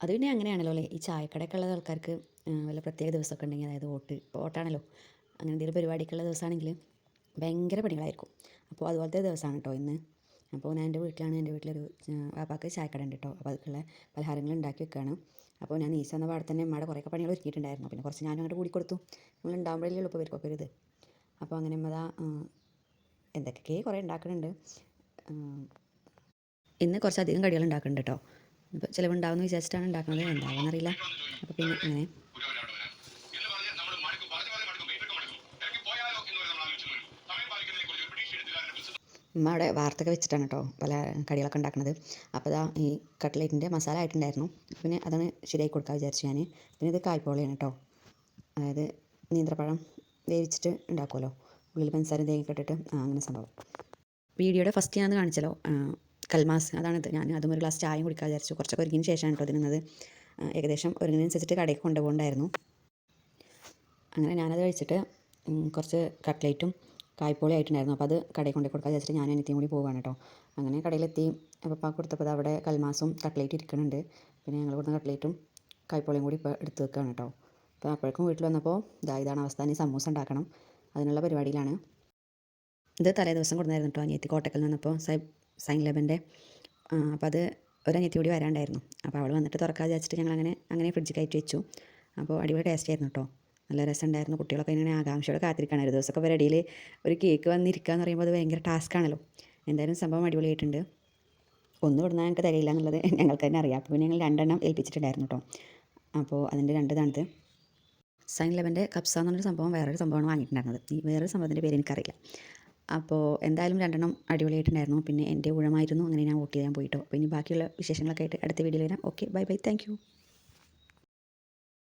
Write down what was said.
അത് പിന്നെ അങ്ങനെയാണല്ലോ അല്ലേ, ഈ ചായക്കടയൊക്കെ ഉള്ള ആൾക്കാർക്ക് വല്ല പ്രത്യേക ദിവസമൊക്കെ ഉണ്ടെങ്കിൽ, അതായത് ഇപ്പോൾ ഓട്ടാണല്ലോ, അങ്ങനെ എന്തെങ്കിലും പരിപാടിക്കുള്ള ദിവസമാണെങ്കിൽ ഭയങ്കര പണികളായിരിക്കും. അപ്പോൾ അതുപോലത്തെ ദിവസമാണ് കേട്ടോ ഇന്ന്. അപ്പോൾ ഞാൻ എൻ്റെ വീട്ടിലാണ്. എൻ്റെ വീട്ടിലൊരു വാപ്പാക്ക് ചായക്കട ഉണ്ട് കേട്ടോ. അപ്പോൾ അതിലുള്ള പലഹാരങ്ങൾ ഉണ്ടാക്കി വെക്കുകയാണ്. അപ്പോൾ ഞാൻ നീച്ച എന്ന പാടെ തന്നെ ഉമ്മയുടെ കുറേയൊക്കെ പണികൾ ഒരുക്കിയിട്ടുണ്ടായിരുന്നു. പിന്നെ കുറച്ച് ഞാനും അങ്ങോട്ട് കൂടിക്കൊടുത്തു. നമ്മൾ ഉണ്ടാകുമ്പോഴേ ഉള്ളൂ ഇപ്പോൾ ഇവർക്കൊക്കെ ഒരു ഇത്. അപ്പോൾ അങ്ങനെ അതാ എന്തൊക്കെയൊക്കെ കുറേ ഉണ്ടാക്കുന്നുണ്ട്. ഇന്ന് കുറച്ചധികം കടികൾ ഉണ്ടാക്കുന്നുണ്ട് കേട്ടോ. ഇപ്പോൾ ചിലവുണ്ടാവുമെന്ന് വിചാരിച്ചിട്ടാണ് ഉണ്ടാക്കുന്നത്, എന്താവുമെന്നറിയില്ല. അപ്പോൾ പിന്നെ അങ്ങനെ ഉമ്മ അവിടെ വാർത്തൊക്കെ വെച്ചിട്ടാണ് കേട്ടോ പല കടികളൊക്കെ ഉണ്ടാക്കുന്നത്. അപ്പോൾ ഇതാ ഈ കട്ട്ലേറ്റിൻ്റെ മസാല ആയിട്ടുണ്ടായിരുന്നു. പിന്നെ അതാണ് ശരിയായി കൊടുക്കാൻ വിചാരിച്ചു ഞാൻ. പിന്നെ ഇത് കായ്പോളയാണ് കേട്ടോ, അതായത് നീന്ത്രപ്പഴം വേവിച്ചിട്ട് ഉണ്ടാക്കുമല്ലോ, ഉള്ളിൽ പഞ്ചസാരയും തേങ്ങയൊക്കെ ഇട്ടിട്ട് അങ്ങനെ സംഭവം. വീഡിയോയുടെ ഫസ്റ്റ് ഞാൻ കാണിച്ചല്ലോ കൽമാസ്, അതാണിത്. ഞാൻ അതും ഒരു ഗ്ലാസ് ചായയും കുടിക്കാൻ വിചാരിച്ചു. കുറച്ചൊക്കെ ഒരുങ്ങിന് ശേഷമാണ് കേട്ടോ ഇതിനുന്നത്. ഏകദേശം ഒരുങ്ങിനനുസരിച്ചിട്ട് കടയിൽ കൊണ്ടുപോകണ്ടായിരുന്നു. അങ്ങനെ ഞാനത് കഴിച്ചിട്ട് കുറച്ച് കട്ട്ലേറ്റും കായ്പോളി ആയിട്ടുണ്ടായിരുന്നു. അപ്പോൾ അത് കടയിൽ കൊണ്ടുപോയി കൊടുക്കാൻ വിചാരിച്ചിട്ട് ഞാനും അനിയത്തിയും കൂടി പോവുകയാണ് കേട്ടോ. അങ്ങനെ കടയിലെത്തി പപ്പാക്ക് കൊടുത്തപ്പോൾ അവിടെ കൽമാസും കട്ട്ലേറ്റ് ഇരിക്കുന്നുണ്ട്. പിന്നെ ഞങ്ങൾ കൊടുത്ത കട്ട്ലേറ്റും കായ്പോളിയും കൂടി ഇപ്പോൾ എടുത്ത് വെക്കുകയാണ് കേട്ടോ. അപ്പോൾ അപ്പോഴേക്കും വീട്ടിൽ വന്നപ്പോൾ ഇതാണ് അവസ്ഥ. ഇനി സമൂസ ഉണ്ടാക്കണം, അതിനുള്ള പരിപാടിയിലാണ്. ഇത് തലേ ദിവസം കൊടുന്നായിരുന്നു കേട്ടോ അനിയത്തി കോട്ടക്കൽ നിന്നപ്പോൾ സൈൻ ലെബൻ്റെ. അപ്പോൾ അത് ഒരു അനിയത്തി കൂടി വരാണ്ടായിരുന്നു. അപ്പോൾ അവൾ വന്നിട്ട് തുറക്കാൻ വിചാരിച്ചിട്ട് ഞങ്ങൾ അങ്ങനെ ഫ്രിഡ്ജിൽ കയറ്റി വെച്ചു. അപ്പോൾ അടിപൊളി ടേസ്റ്റ് ആയിരുന്നു കേട്ടോ, നല്ല രസമുണ്ടായിരുന്നു. കുട്ടികളൊക്കെ ഇങ്ങനെ ആകാംക്ഷയോടെ കാത്തിരിക്കുകയാണ്. ഒരു ദിവസമൊക്കെ ഇവരുടെ ഒരു കേക്ക് വന്നിരിക്കുക എന്ന് പറയുമ്പോൾ അത് ഭയങ്കര ടാസ്ക്കാണല്ലോ. എന്തായാലും സംഭവം അടിപൊളിയായിട്ടുണ്ട്. ഒന്ന് കൊടുന്നാൽ ഞങ്ങൾക്ക് തികയില്ല എന്നുള്ളത് ഞങ്ങൾക്ക് തന്നെ അറിയാം. അപ്പോൾ പിന്നെ ഞങ്ങൾ 2 ഏൽപ്പിച്ചിട്ടുണ്ടായിരുന്നു കേട്ടോ. അപ്പോൾ അതിൻ്റെ 2 ഇതാണിത്. സൈൻ ലെബൻ്റെ കപ്സ എന്നൊരു സംഭവം, വേറൊരു സംഭവമാണ് വാങ്ങിയിട്ടുണ്ടായിരുന്നത്. ഈ വേറൊരു സംഭവത്തിൻ്റെ പേര് എനിക്കറിയില്ല. അപ്പോൾ എന്തായാലും 2 അടിപൊളിയായിട്ടുണ്ടായിരുന്നു. പിന്നെ എൻ്റെ ഊഴമായിരുന്നു, അങ്ങനെ ഞാൻ വോട്ട് ചെയ്യാൻ പോയിട്ടോ. അപ്പോൾ ഇനി ബാക്കിയുള്ള വിശേഷങ്ങളൊക്കെ ആയിട്ട് അടുത്ത വീഡിയോയിൽ വരാം. Okay, bye bye, thank you.